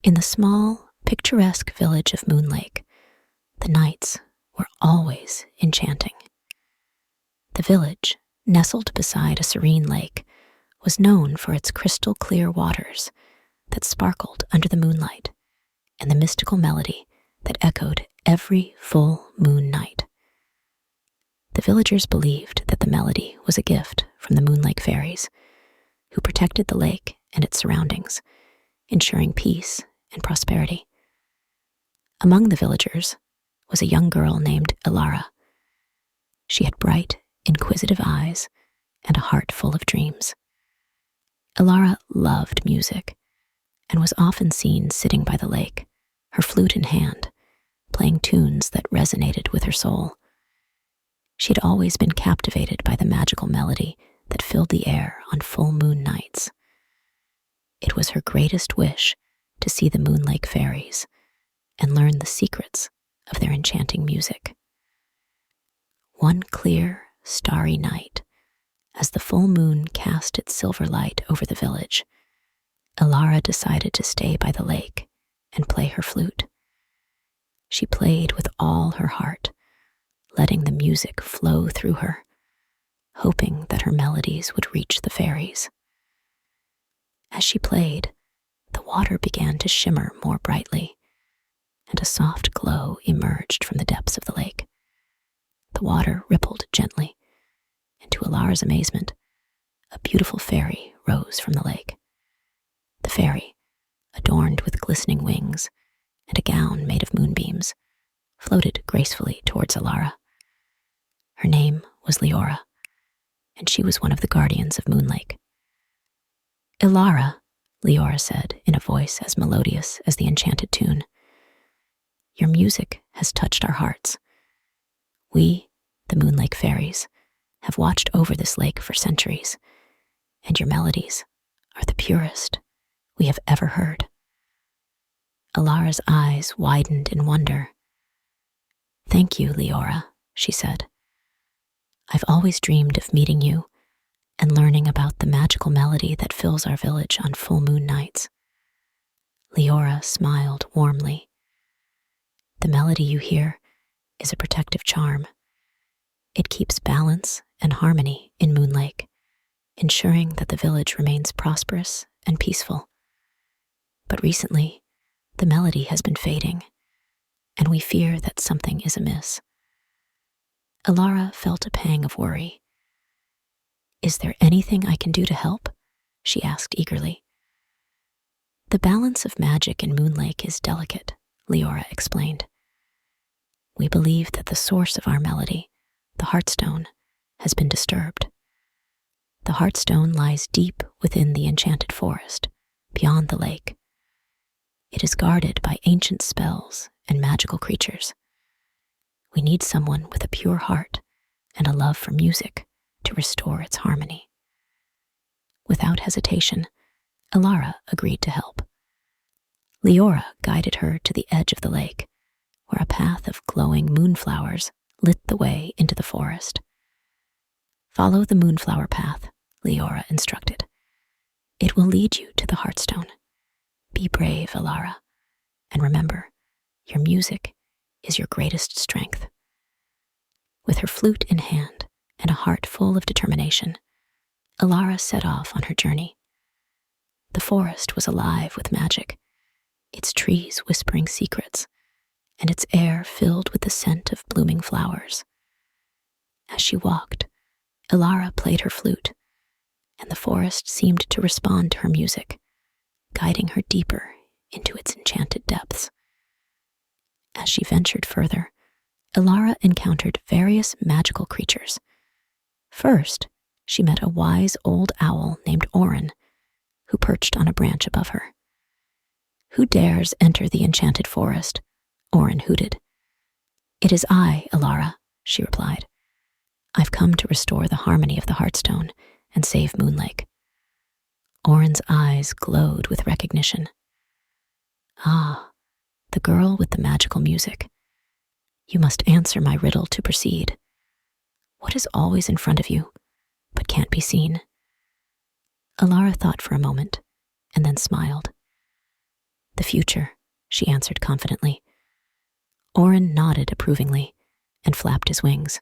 In the small, picturesque village of Moonlake, the nights were always enchanting. The village, nestled beside a serene lake, was known for its crystal-clear waters that sparkled under the moonlight and the mystical melody that echoed every full moon night. The villagers believed that the melody was a gift from the Moonlake fairies, who protected the lake and its surroundings, ensuring peace and prosperity. Among the villagers was a young girl named Elara. She had bright, inquisitive eyes and a heart full of dreams. Elara loved music and was often seen sitting by the lake, her flute in hand, playing tunes that resonated with her soul. She had always been captivated by the magical melody that filled the air on full moon nights. It was her greatest wish to see the Moonlake fairies and learn the secrets of their enchanting music. One clear, starry night, as the full moon cast its silver light over the village, Elara decided to stay by the lake and play her flute. She played with all her heart, letting the music flow through her, hoping that her melodies would reach the fairies. As she played, the water began to shimmer more brightly, and a soft glow emerged from the depths of the lake. The water rippled gently, and to Elara's amazement, a beautiful fairy rose from the lake. The fairy, adorned with glistening wings and a gown made of moonbeams, floated gracefully towards Elara. Her name was Liora, and she was one of the guardians of Moonlake. "Elara," Liora said in a voice as melodious as the enchanted tune, "your music has touched our hearts. We, the Moonlake fairies, have watched over this lake for centuries, and your melodies are the purest we have ever heard." Elara's eyes widened in wonder. "Thank you, Liora," she said. "I've always dreamed of meeting you and learning about the magical melody that fills our village on full moon nights." Liora smiled warmly. "The melody you hear is a protective charm. It keeps balance and harmony in Moonlake, ensuring that the village remains prosperous and peaceful. But recently, the melody has been fading, and we fear that something is amiss." Elara felt a pang of worry. "Is there anything I can do to help?" she asked eagerly. "The balance of magic in Moonlake is delicate," Liora explained. "We believe that the source of our melody, the Heartstone, has been disturbed. The Heartstone lies deep within the Enchanted Forest, beyond the lake. It is guarded by ancient spells and magical creatures. We need someone with a pure heart and a love for music to restore its harmony." Without hesitation, Elara agreed to help. Liora guided her to the edge of the lake, where a path of glowing moonflowers lit the way into the forest. "Follow the moonflower path," Liora instructed. "It will lead you to the Heartstone. Be brave, Elara, and remember, your music is your greatest strength." With her flute in hand and a heart full of determination, Elara set off on her journey. The forest was alive with magic, its trees whispering secrets, and its air filled with the scent of blooming flowers. As she walked, Elara played her flute, and the forest seemed to respond to her music, guiding her deeper into its enchanted depths. As she ventured further, Elara encountered various magical creatures. First, she met a wise old owl named Orin, who perched on a branch above her. "Who dares enter the Enchanted Forest?" Orin hooted. "It is I, Elara," she replied. "I've come to restore the harmony of the Heartstone and save Moonlake." Orin's eyes glowed with recognition. "Ah, the girl with the magical music. You must answer my riddle to proceed. What is always in front of you, but can't be seen?" Elara thought for a moment, and then smiled. The future, she answered confidently. Orin nodded approvingly and flapped his wings.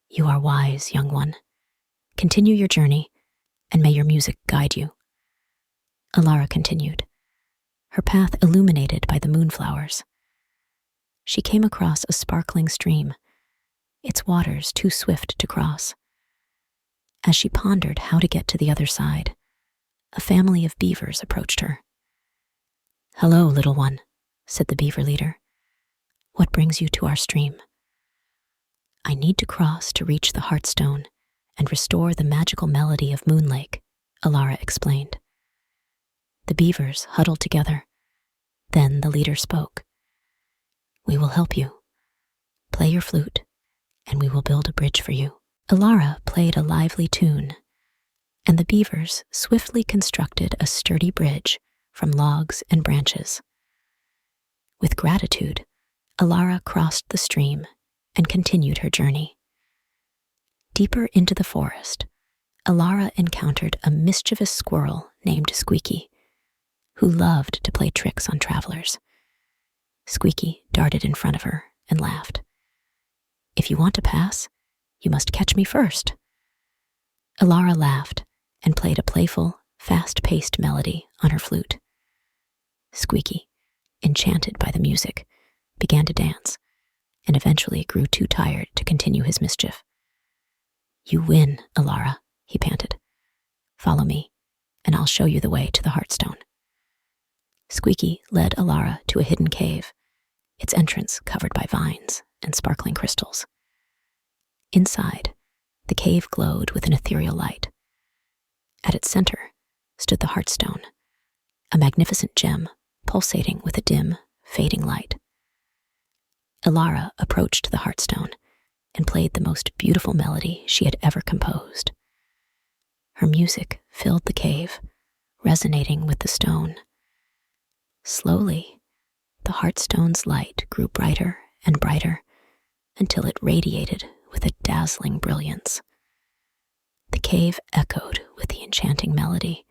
You are wise, young one. Continue your journey, and may your music guide you. Elara continued, her path illuminated by the moonflowers. She came across a sparkling stream, its waters too swift to cross. As she pondered how to get to the other side, a family of beavers approached her. Hello, little one, said the beaver leader. What brings you to our stream? I need to cross to reach the Heartstone and restore the magical melody of Moonlake, Elara explained. The beavers huddled together. Then the leader spoke. We will help you. Play your flute, and we will build a bridge for you. Elara played a lively tune, and the beavers swiftly constructed a sturdy bridge from logs and branches. With gratitude, Elara crossed the stream and continued her journey. Deeper into the forest, Elara encountered a mischievous squirrel named Squeaky, who loved to play tricks on travelers. Squeaky darted in front of her and laughed. If you want to pass, you must catch me first. Elara laughed and played a playful, fast-paced melody on her flute. Squeaky, enchanted by the music, began to dance and eventually grew too tired to continue his mischief. You win, Elara, he panted. Follow me, and I'll show you the way to the Heartstone. Squeaky led Elara to a hidden cave, its entrance covered by vines and sparkling crystals. Inside, the cave glowed with an ethereal light. At its center stood the Heartstone, a magnificent gem pulsating with a dim, fading light. Elara approached the Heartstone and played the most beautiful melody she had ever composed. Her music filled the cave, resonating with the stone. Slowly, the Heartstone's light grew brighter and brighter until it radiated with a dazzling brilliance. The cave echoed with the enchanting melody,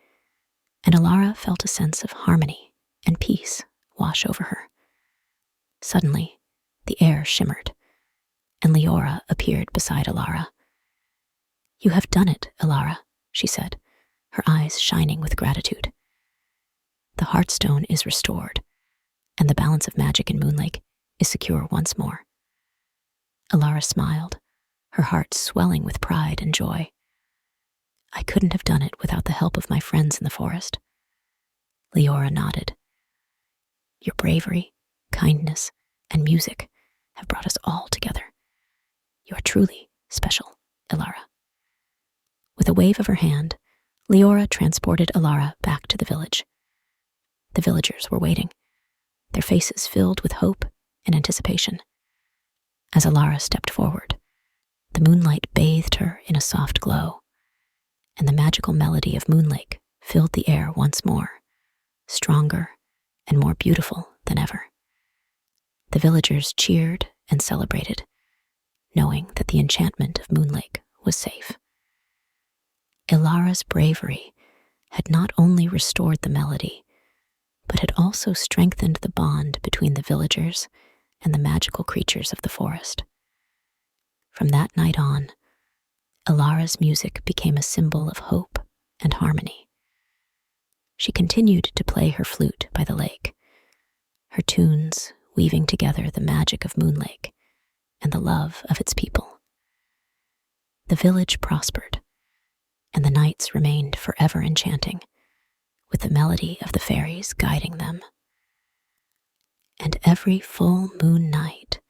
and Elara felt a sense of harmony and peace wash over her. Suddenly, the air shimmered, and Liora appeared beside Elara. You have done it, Elara, she said, her eyes shining with gratitude. The Heartstone is restored, and the balance of magic in Moonlake is secure once more. Elara smiled, her heart swelling with pride and joy. I couldn't have done it without the help of my friends in the forest. Liora nodded. Your bravery, kindness, and music have brought us all together. You are truly special, Elara. With a wave of her hand, Liora transported Elara back to the village. The villagers were waiting, their faces filled with hope and anticipation. As Elara stepped forward, the moonlight bathed her in a soft glow, and the magical melody of Moonlake filled the air once more, stronger and more beautiful than ever. The villagers cheered and celebrated, knowing that the enchantment of Moonlake was safe. Elara's bravery had not only restored the melody, but had also strengthened the bond between the villagers and the magical creatures of the forest. From that night on, Elara's music became a symbol of hope and harmony. She continued to play her flute by the lake, her tunes weaving together the magic of Moonlake and the love of its people. The village prospered, and the nights remained forever enchanting, with the melody of the fairies guiding them. And every full moon night,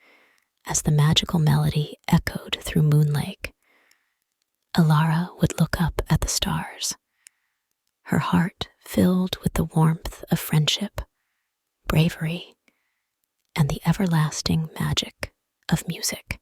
as the magical melody echoed through Moonlake, Elara would look up at the stars, her heart filled with the warmth of friendship, bravery, and the everlasting magic of music.